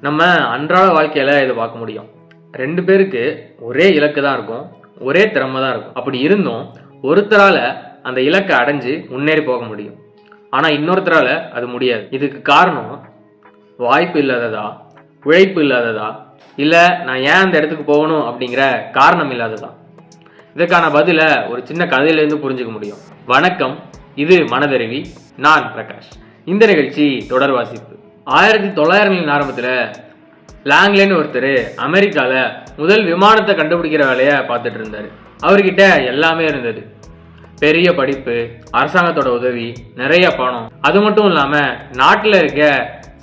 நம்ம அன்றாட வாழ்க்கையில் இதை பார்க்க முடியும். 2 பேருக்கு ஒரே இலக்கு தான் இருக்கும், ஒரே திறமை தான் இருக்கும். அப்படி இருந்தும் ஒருத்தரால் அந்த இலக்கை அடைஞ்சு முன்னேறி போக முடியும், ஆனால் இன்னொருத்தரால் அது முடியாது. இதுக்கு காரணம் வாய்ப்பு இல்லாததா, உழைப்பு இல்லாததா, இல்லை நான் ஏன் அந்த இடத்துக்கு போகணும் அப்படிங்கிற காரணம் இல்லாததா? இதுக்கான பதிலை ஒரு சின்ன கதையிலேருந்து புரிஞ்சுக்க முடியும். வணக்கம், இது மனதருவி. நான் பிரகாஷ். இந்த நிகழ்ச்சி தொடர் வாசிப்பு. 1900 ஆரம்பத்தில் லாங்லேன்னு ஒருத்தர் அமெரிக்காவில் முதல் விமானத்தை கண்டுபிடிக்கிற வேலையை பார்த்துட்டு இருந்தார். அவர்கிட்ட எல்லாமே இருந்தது. பெரிய படிப்பு, அரசாங்கத்தோட உதவி, நிறைய பணம். அது மட்டும் இல்லாமல் நாட்டில் இருக்க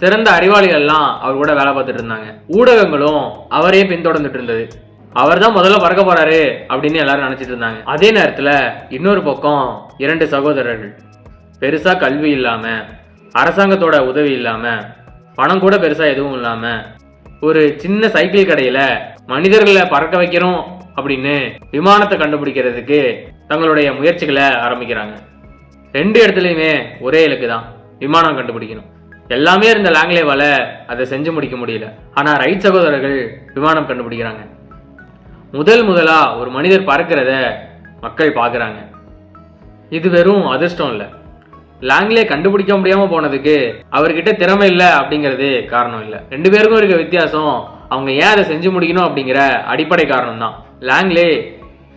சிறந்த அறிவாளிகள்லாம் அவர் கூட வேலை பார்த்துட்டு இருந்தாங்க. ஊடகங்களும் அவரையே பின்தொடர்ந்துட்டு இருந்தது. அவர் தான் முதல்ல பறக்க போறாரு அப்படின்னு எல்லாரும் நினைச்சிட்டு இருந்தாங்க. அதே நேரத்தில் இன்னொரு பக்கம் 2 சகோதரர்கள், பெருசா கல்வி இல்லாம, அரசாங்கத்தோட உதவி இல்லாம, பணம் கூட பெருசா எதுவும் இல்லாம, ஒரு சின்ன சைக்கிள் கடையில மனிதர்களை பறக்க வைக்கிறோம் அப்படின்னு விமானத்தை கண்டுபிடிக்கிறதுக்கு தங்களுடைய முயற்சிகளை ஆரம்பிக்கிறாங்க. 2 இடத்துலையுமே ஒரே இலக்கு தான், விமானம் கண்டுபிடிக்கணும். எல்லாமே இருந்த லாங்லேவால அதை செஞ்சு முடிக்க முடியல. ஆனா ரைட் சகோதரர்கள் விமானம் கண்டுபிடிக்கிறாங்க. முதலா ஒரு மனிதர் பறக்கிறத மக்கள் பார்க்குறாங்க. இது வெறும் அதிர்ஷ்டம் இல்லை. லாங்லே கண்டுபிடிக்க முடியாம போனதுக்கு அவர்கிட்ட திறமை இல்லை அப்படிங்கிறது காரணம் இல்லை. 2 பேருக்கும் இருக்க வித்தியாசம் அவங்க ஏன் அதை செஞ்சு முடிக்கணும் அப்படிங்கிற அடிப்படை காரணம் தான். லாங்லே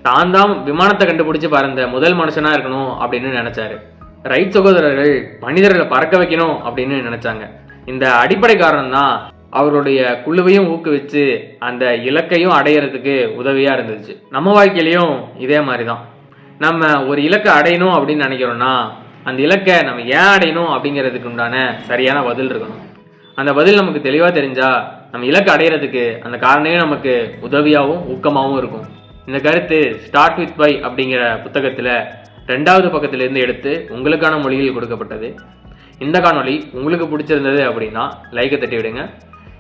தான் விமானத்தை கண்டுபிடிச்சு பறந்த முதல் மனுஷனா இருக்கணும் அப்படின்னு நினைச்சாரு. ரைட் சகோதரர்கள் மனிதர்களை பறக்க வைக்கணும் அப்படின்னு நினைச்சாங்க. இந்த அடிப்படை காரணம் தான் அவருடைய குழுவையும் ஊக்குவிச்சு அந்த இலக்கையும் அடையிறதுக்கு உதவியா இருந்துச்சு. நம்ம வாழ்க்கையிலையும் இதே மாதிரி தான். நம்ம ஒரு இலக்கை அடையணும் அப்படின்னு நினைக்கிறோம்னா அந்த இலக்கை நம்ம ஏன் அடையணும் அப்படிங்கிறதுக்கு உண்டான சரியான பதில் இருக்கணும். அந்த பதில் நமக்கு தெளிவாக தெரிஞ்சா நம்ம இலக்கை அடையிறதுக்கு அந்த காரணமே நமக்கு உதவியாகவும் ஊக்கமாகவும் இருக்கும். இந்த கருத்து ஸ்டார்ட் வித் பை அப்படிங்கிற புத்தகத்தில் 2வது பக்கத்திலிருந்து எடுத்து உங்களுக்கான மொழியில் கொடுக்கப்பட்டது. இந்த காணொளி உங்களுக்கு பிடிச்சிருந்தது அப்படின்னா லைக்கை தட்டி விடுங்க.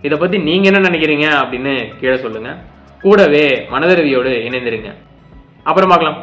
இதை பற்றி நீங்கள் என்ன நினைக்கிறீங்க அப்படின்னு கீழே சொல்லுங்கள். கூடவே மனதருவியோடு இணைந்திருங்க. அப்புறம் பார்க்கலாம்.